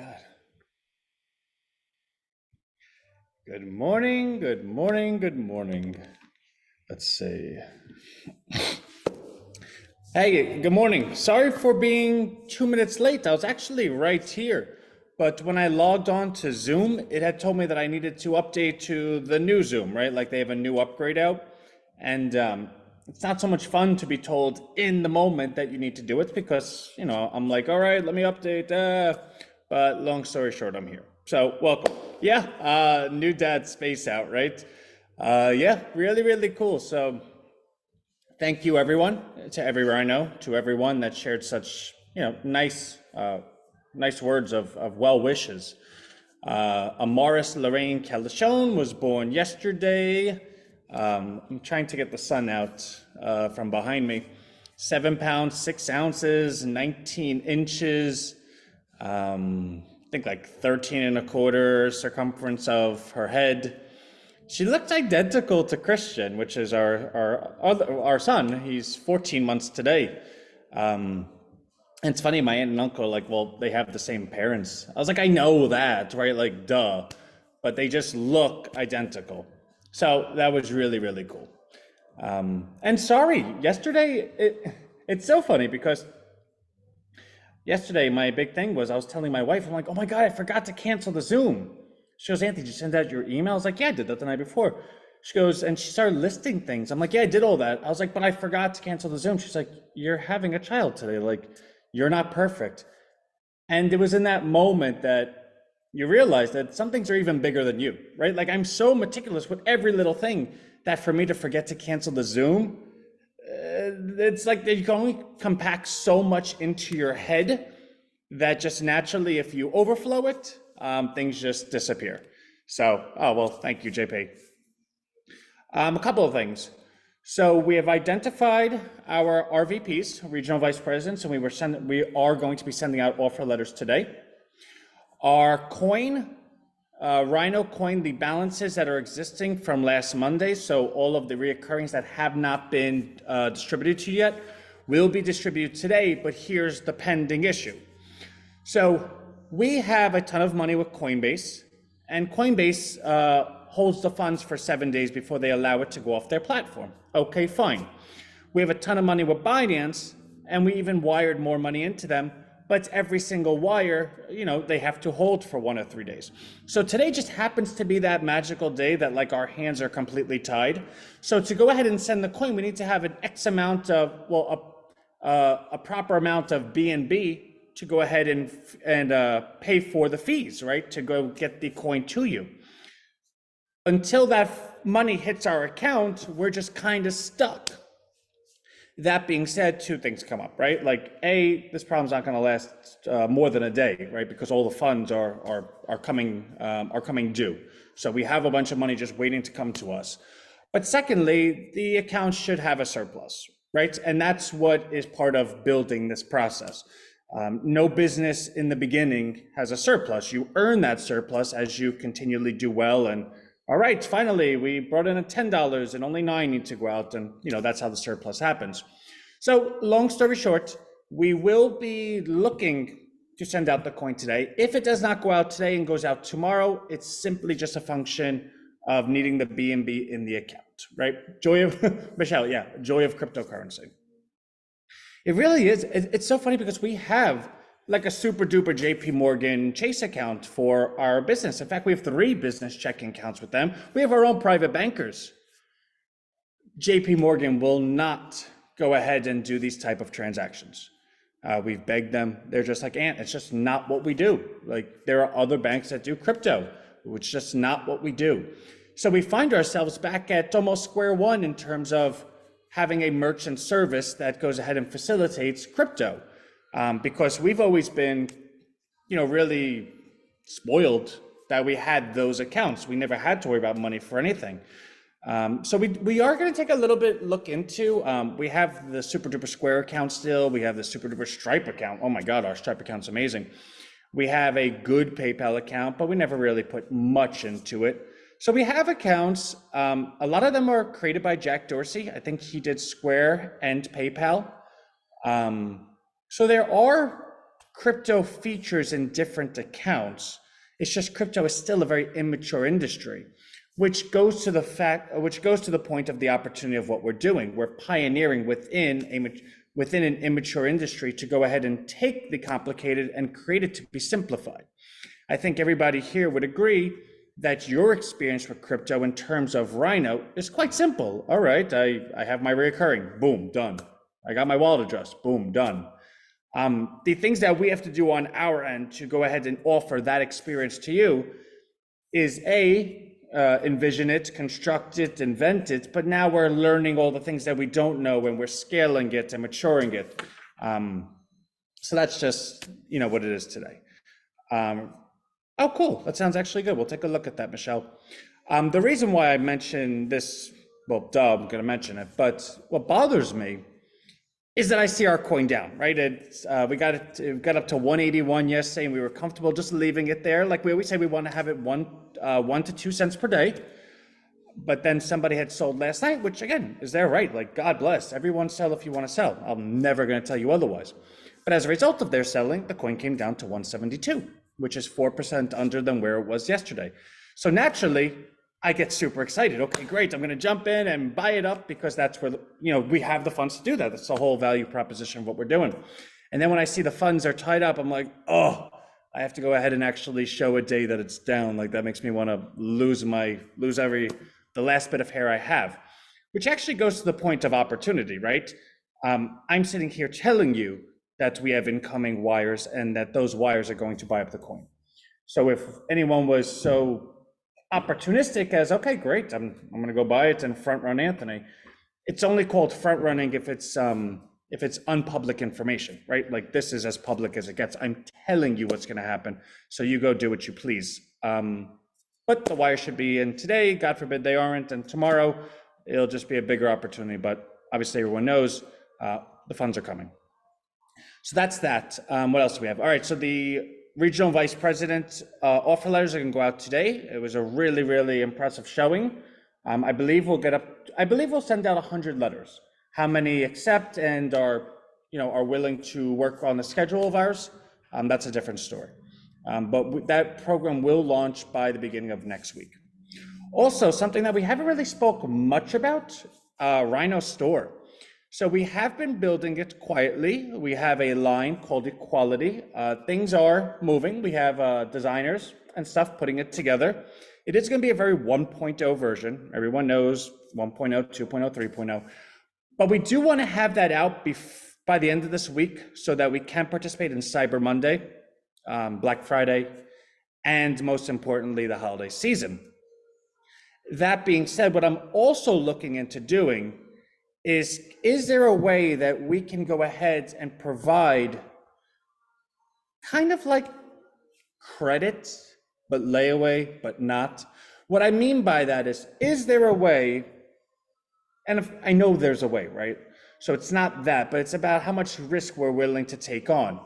God. Good morning, good morning, good morning. Let's see. Hey, good morning. Sorry for being 2 minutes late. I was actually right here. But when I logged on to Zoom, it had told me that I needed to update to the new Zoom, right? Like they have a new upgrade out. And it's not so much fun to be told in the moment that you need to do it because, I'm like, all right, let me update. But long story short, I'm here. So welcome. Yeah, new dad space out, right? Yeah, really, really cool. So thank you, everyone, to every Rhino, to everyone that shared such, nice words of well wishes. Amaris Lorraine Calascione was born yesterday. I'm trying to get the sun out from behind me. 7 pounds, 6 ounces, 19 inches. I think like 13 and a quarter circumference of her head. She looked identical to Christian, which is our son. He's 14 months today. And it's funny, my aunt and uncle, like, well, they have the same parents. I was like, I know that, right? Like, duh. But they just look identical. So that was really, really cool. And sorry, yesterday, it's so funny because yesterday my big thing was I was telling my wife, I'm like, oh my God, I forgot to cancel the Zoom. She goes, Anthony, did you send out your email? I was like, yeah, I did that the night before. She goes, and she started listing things. I'm like, yeah, I did all that. I was like, but I forgot to cancel the Zoom. She's like, you're having a child today. Like, you're not perfect. And it was in that moment that you realize that some things are even bigger than you, right? Like, I'm so meticulous with every little thing that for me to forget to cancel the Zoom, it's like you can only compact so much into your head that just naturally, if you overflow it, things just disappear. So, oh, well, thank you, JP. A couple of things. So we have identified our RVPs, regional vice presidents, and we are going to be sending out offer letters today. Our coin, Rhino coined the balances that are existing from last Monday. So all of the reoccurrings that have not been distributed to you yet will be distributed today, but here's the pending issue. So we have a ton of money with Coinbase, and Coinbase holds the funds for 7 days before they allow it to go off their platform. Okay, fine. We have a ton of money with Binance, and we even wired more money into them, but every single wire, they have to hold for 1 or 3 days. So today just happens to be that magical day that like our hands are completely tied. So to go ahead and send the coin, we need to have an X amount of, a proper amount of BNB to go ahead and pay for the fees, right? To go get the coin to you. Until that money hits our account, we're just kind of stuck. That being said, two things come up, right? Like, A, this problem's not going to last more than a day, right? Because all the funds are coming due. So we have a bunch of money just waiting to come to us. But secondly, the account should have a surplus, right? And that's what is part of building this process. No business in the beginning has a surplus. You earn that surplus as you continually do well. And all right, finally, we brought in a $10 and only 9 need to go out. And that's how the surplus happens. So long story short, we will be looking to send out the coin today. If it does not go out today and goes out tomorrow, it's simply just a function of needing the BNB in the account, right? Joy of, Michelle, yeah, joy of cryptocurrency. It really is. It's so funny because we have like a super duper JP Morgan Chase account for our business. In fact, we have 3 business checking accounts with them. We have our own private bankers. JP Morgan will not go ahead and do these type of transactions. We've begged them. They're just like, Ant, it's just not what we do. Like, there are other banks that do crypto, which is just not what we do. So we find ourselves back at almost square one in terms of having a merchant service that goes ahead and facilitates crypto, because we've always been, really spoiled that we had those accounts. We never had to worry about money for anything. So we are going to take a little bit look into, we have the Super Duper Square account still. We have the Super Duper Stripe account. Oh my God, our Stripe account's amazing. We have a good PayPal account, but we never really put much into it. So we have accounts. A lot of them are created by Jack Dorsey. I think he did Square and PayPal. So there are crypto features in different accounts. It's just crypto is still a very immature industry, which goes to the point of the opportunity of what we're doing. We're pioneering within an immature industry to go ahead and take the complicated and create it to be simplified. I think everybody here would agree that your experience with crypto in terms of RHINO is quite simple. All right, I have my recurring, boom, done. I got my wallet address, boom, done. The things that we have to do on our end to go ahead and offer that experience to you is envision it, construct it, invent it, but now we're learning all the things that we don't know and we're scaling it and maturing it. So that's just, what it is today. Oh, cool. That sounds actually good. We'll take a look at that, Michelle. The reason why I mentioned this, well, I'm going to mention it, but what bothers me is that I see our coin down, right? We got up to 181 yesterday, and we were comfortable just leaving it there. Like we always say, we want to have it 1 to 2 cents per day. But then somebody had sold last night, which again is their right. Like, God bless, everyone sell if you want to sell. I'm never going to tell you otherwise. But as a result of their selling, the coin came down to 172, which is 4% under than where it was yesterday. So naturally, I get super excited. Okay, great. I'm going to jump in and buy it up because that's where, we have the funds to do that. That's the whole value proposition of what we're doing. And then when I see the funds are tied up, I'm like, oh, I have to go ahead and actually show a day that it's down. Like that makes me want to lose the last bit of hair I have, which actually goes to the point of opportunity, right? I'm sitting here telling you that we have incoming wires and that those wires are going to buy up the coin. So if anyone was so opportunistic as, okay, great, I'm going to go buy it and front run Anthony. It's only called front running if it's unpublic information, right? Like this is as public as it gets. I'm telling you what's going to happen, so you go do what you please. But the wire should be in today. God forbid they aren't, and tomorrow it'll just be a bigger opportunity. But obviously, everyone knows the funds are coming. So that's that. What else do we have? All right. So the regional vice president offer letters are going to go out today. It was a really, really impressive showing. I believe we'll send out 100 letters. How many accept and are willing to work on the schedule of ours? That's a different story. But that program will launch by the beginning of next week. Also, something that we haven't really spoke much about, RHINOStore. So we have been building it quietly. We have a line called Equality. Things are moving. We have designers and stuff putting it together. It is going to be a very 1.0 version. Everyone knows 1.0, 2.0, 3.0. But we do want to have that out by the end of this week so that we can participate in Cyber Monday, Black Friday, and most importantly, the holiday season. That being said, what I'm also looking into doing is there a way that we can go ahead and provide kind of like credit, but layaway, but not? What I mean by that is there a way, and I know there's a way, right? So it's not that, but it's about how much risk we're willing to take on.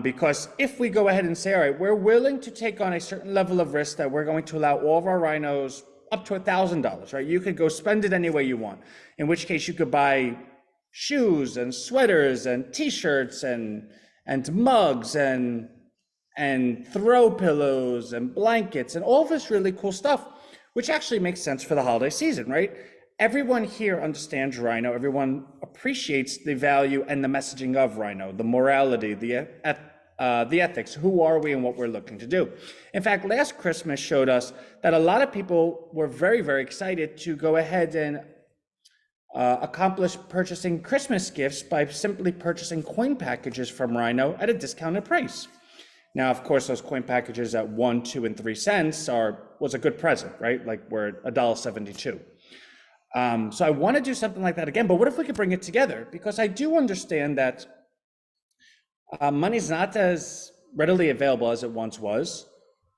Because if we go ahead and say, all right, we're willing to take on a certain level of risk that we're going to allow all of our RHINOs up to $1,000, right? You could go spend it any way you want, in which case you could buy shoes and sweaters and t-shirts and mugs and throw pillows and blankets and all this really cool stuff, which actually makes sense for the holiday season, right? Everyone here understands RHINO. Everyone appreciates the value and the messaging of RHINO, the morality, the ethics, who are we and what we're looking to do. In fact, last Christmas showed us that a lot of people were very, very excited to go ahead and accomplish purchasing Christmas gifts by simply purchasing coin packages from RHINO at a discounted price. Now, of course, those coin packages at 1, 2, and 3 cents was a good present, right? Like we're at $1.72. So I want to do something like that again, but what if we could bring it together? Because I do understand that money's not as readily available as it once was.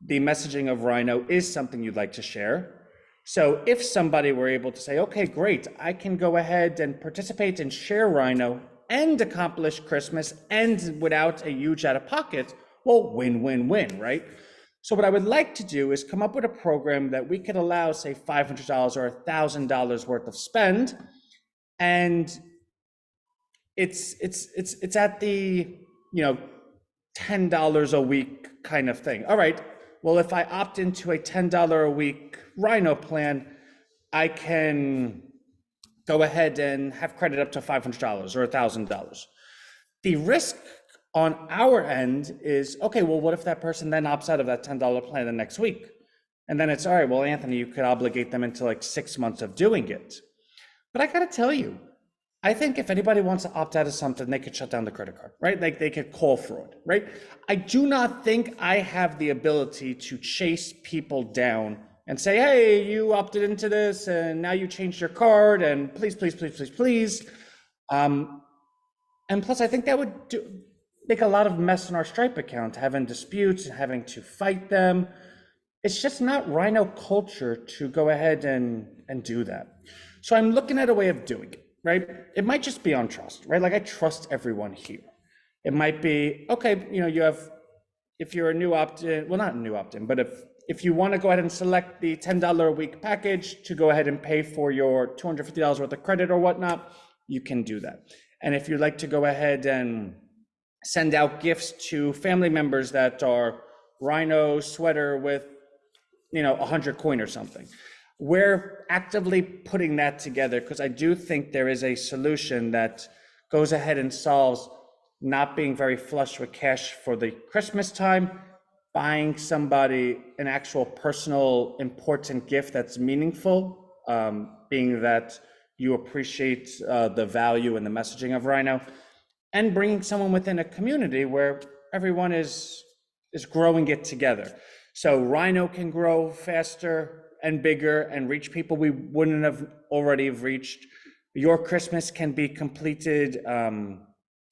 The messaging of RHINO is something you'd like to share. So if somebody were able to say, okay, great, I can go ahead and participate and share RHINO and accomplish Christmas and without a huge out-of-pocket, well, win, win, win, right? So what I would like to do is come up with a program that we could allow, say, $500 or $1,000 worth of spend, and it's at the $10 a week kind of thing. All right, well, if I opt into a $10 a week RHINO plan, I can go ahead and have credit up to $500 or $1,000. The risk on our end is, okay, well, what if that person then opts out of that $10 plan the next week? And then it's, all right, well, Anthony, you could obligate them into like 6 months of doing it. But I gotta tell you, I think if anybody wants to opt out of something, they could shut down the credit card, right? Like they could call fraud, right? I do not think I have the ability to chase people down and say, hey, you opted into this and now you changed your card and please, please, please, please, please. And plus, I think that would make a lot of mess in our Stripe account, having disputes and having to fight them. It's just not RHINO culture to go ahead and do that. So I'm looking at a way of doing it, right? It might just be on trust, right? Like I trust everyone here. It might be, okay, you have, if you're a new opt-in, well, not a new opt-in, but if you want to go ahead and select the $10 a week package to go ahead and pay for your $250 worth of credit or whatnot, you can do that. And if you'd like to go ahead and send out gifts to family members that are RHINO sweater with, 100 coin or something, we're actively putting that together because I do think there is a solution that goes ahead and solves not being very flush with cash for the Christmas time, buying somebody an actual personal important gift that's meaningful, being that you appreciate the value and the messaging of RHINO, and bringing someone within a community where everyone is growing it together. So RHINO can grow faster and bigger and reach people we wouldn't have already reached. Your Christmas can be completed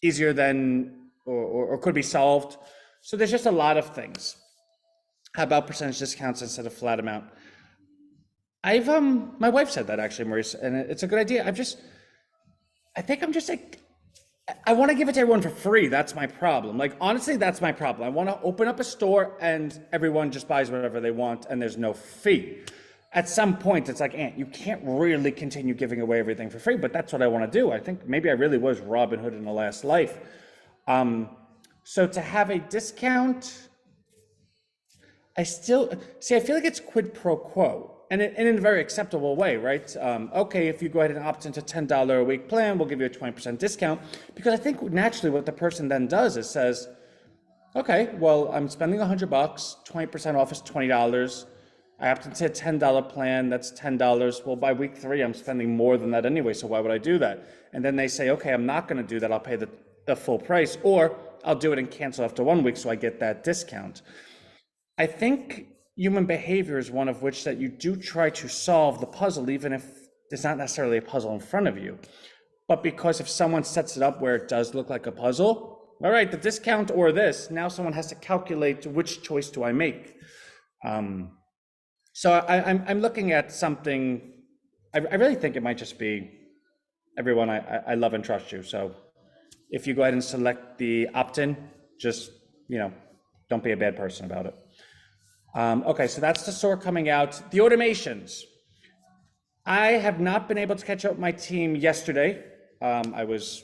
easier than, or could be solved. So there's just a lot of things. How about percentage discounts instead of flat amount? My wife said that actually, Maurice, and it's a good idea. I think I'm just like, I want to give it to everyone for free. That's my problem. Like, honestly, that's my problem. I want to open up a store and everyone just buys whatever they want and there's no fee. At some point, it's like, you can't really continue giving away everything for free, but that's what I want to do. I think maybe I really was Robin Hood in the last life. So to have a discount, I feel like it's quid pro quo. And in a very acceptable way, right? Okay, if you go ahead and opt into $10 a week plan, we'll give you a 20% discount. Because I think naturally what the person then does is says, okay, well, I'm spending $100, 20% off is $20. I opt into a $10 plan, that's $10. Well, by week 3, I'm spending more than that anyway, so why would I do that? And then they say, okay, I'm not gonna do that, I'll pay the full price, or I'll do it and cancel after 1 week so I get that discount. I think human behavior is one of which that you do try to solve the puzzle, even if there's not necessarily a puzzle in front of you. But because if someone sets it up where it does look like a puzzle, all right, the discount or this, now someone has to calculate which choice do I make. So I'm looking at something, I really think it might just be, everyone, I love and trust you. So if you go ahead and select the opt-in, just, don't be a bad person about it. Okay, so that's the store coming out. The automations. I have not been able to catch up with my team yesterday. I was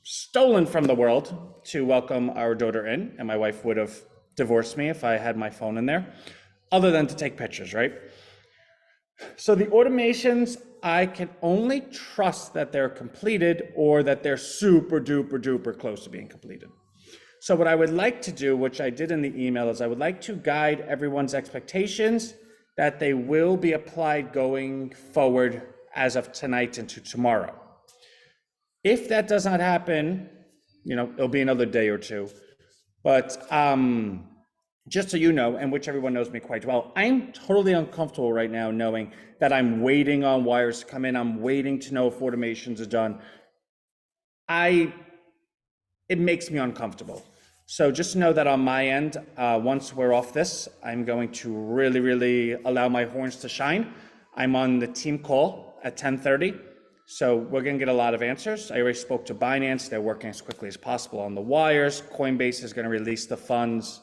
stolen from the world to welcome our daughter in, and my wife would have divorced me if I had my phone in there, other than to take pictures, right? So the automations, I can only trust that they're completed or that they're super duper duper close to being completed. So what I would like to do, which I did in the email, is I would like to guide everyone's expectations that they will be applied going forward as of tonight into tomorrow. If that does not happen, it'll be another day or two. But just so you know, and which everyone knows me quite well, I'm totally uncomfortable right now knowing that I'm waiting on wires to come in. I'm waiting to know if automations are done. It makes me uncomfortable. So just know that on my end, once we're off this, I'm going to really, really allow my horns to shine. I'm on the team call at 10:30, so we're going to get a lot of answers. I already spoke to Binance. They're working as quickly as possible on the wires. Coinbase is going to release the funds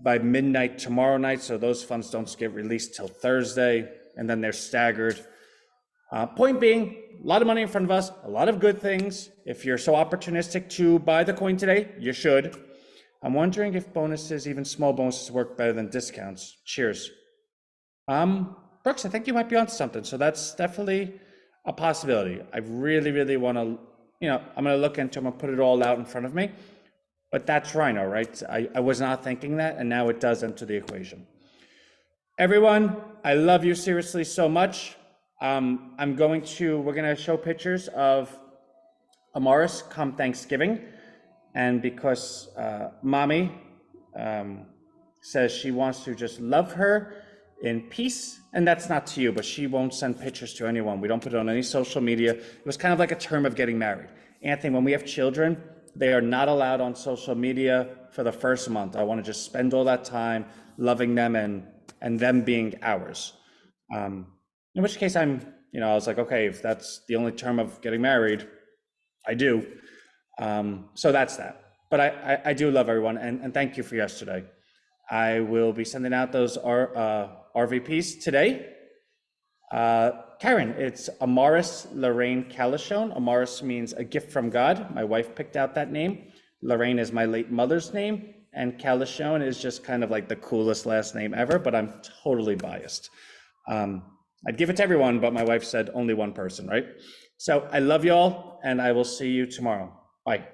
by midnight tomorrow night, so those funds don't get released till Thursday, and then they're staggered. Point being, a lot of money in front of us, a lot of good things. If you're so opportunistic to buy the coin today, you should. I'm wondering if bonuses, even small bonuses, work better than discounts. Cheers. Brooks, I think you might be onto something. So that's definitely a possibility. I really, really want to, I'm going to look into it. I'm going to put it all out in front of me. But that's Rhino, right? I was not thinking that, and now it does enter the equation. Everyone, I love you seriously so much. We're going to show pictures of Amaris come Thanksgiving. And because Mommy says she wants to just love her in peace, and that's not to you, but she won't send pictures to anyone. We don't put it on any social media. It was kind of like a term of getting married. Anthony, when we have children, they are not allowed on social media for the first month. I want to just spend all that time loving them and them being ours. In which case I was like, okay, if that's the only term of getting married, I do. So that's that. But I do love everyone, and thank you for yesterday. I will be sending out those RVPs today. Karen, it's Amaris Lorraine Calascione. Amaris means a gift from God. My wife picked out that name. Lorraine is my late mother's name, and Calascione is just kind of like the coolest last name ever, but I'm totally biased. I'd give it to everyone, but my wife said only one person, right? So I love you all, and I will see you tomorrow. Bye.